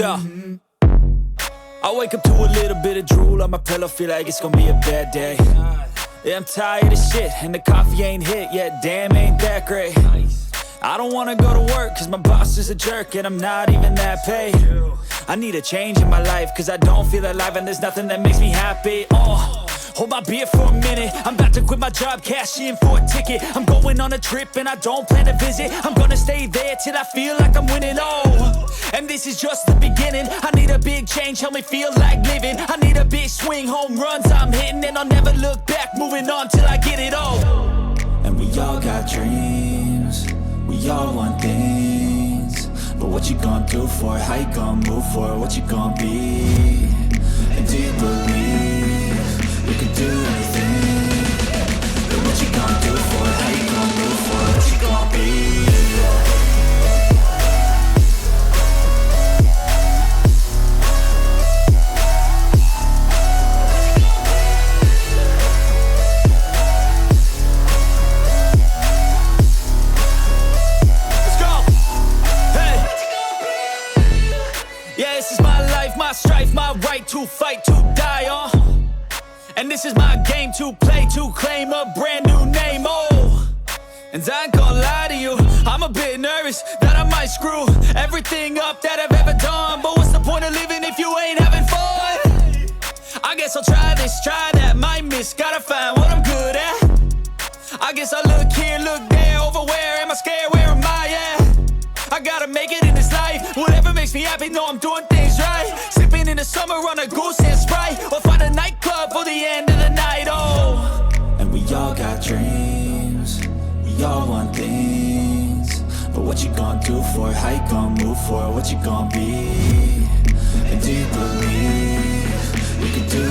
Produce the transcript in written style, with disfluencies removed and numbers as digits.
Yeah. I wake up to a little bit of drool on my pillow, feel like it's gonna be a bad day. Yeah, I'm tired of shit, and the coffee ain't hit yet, damn, ain't that great. I don't wanna go to work, cause my boss is a jerk, and I'm not even that paid. I need a change in my life, cause I don't feel alive, and there's nothing that makes me happy. Hold my beer for a minute, I'm about to quit my job, cash in for a ticket. I'm going on a trip and I don't plan to visit. I'm gonna stay there till I feel like I'm winning, and this is just the beginning. I need a big change, help me feel like living. I need a big swing, home runs I'm hitting, and I'll never look back, moving on till I get it all. And we all got dreams, we all want things, but what you gonna do for it? How you gonna move for it? What you gonna be? And do you believe you can do anything? But what you gonna do for it? How you gonna move for it? What you gonna be? My strife, my right to fight, to die on. And this is my game to play, to claim a brand new name, And I ain't gonna lie to you, I'm a bit nervous that I might screw everything up that I've ever done. But what's the point of living if you ain't having fun? I guess I'll try this, try that, might miss, gotta find what I'm good at. I guess I look here, look there, over where am I scared, where am I at? I gotta make it in this life, whatever makes me happy, know I'm doing things right. Sipping in the summer on a goose and Sprite, or find a nightclub for the end of the night, And we all got dreams, we all want things, but what you gonna do for it? How you gonna move for it? What you gonna be? And do you believe you can do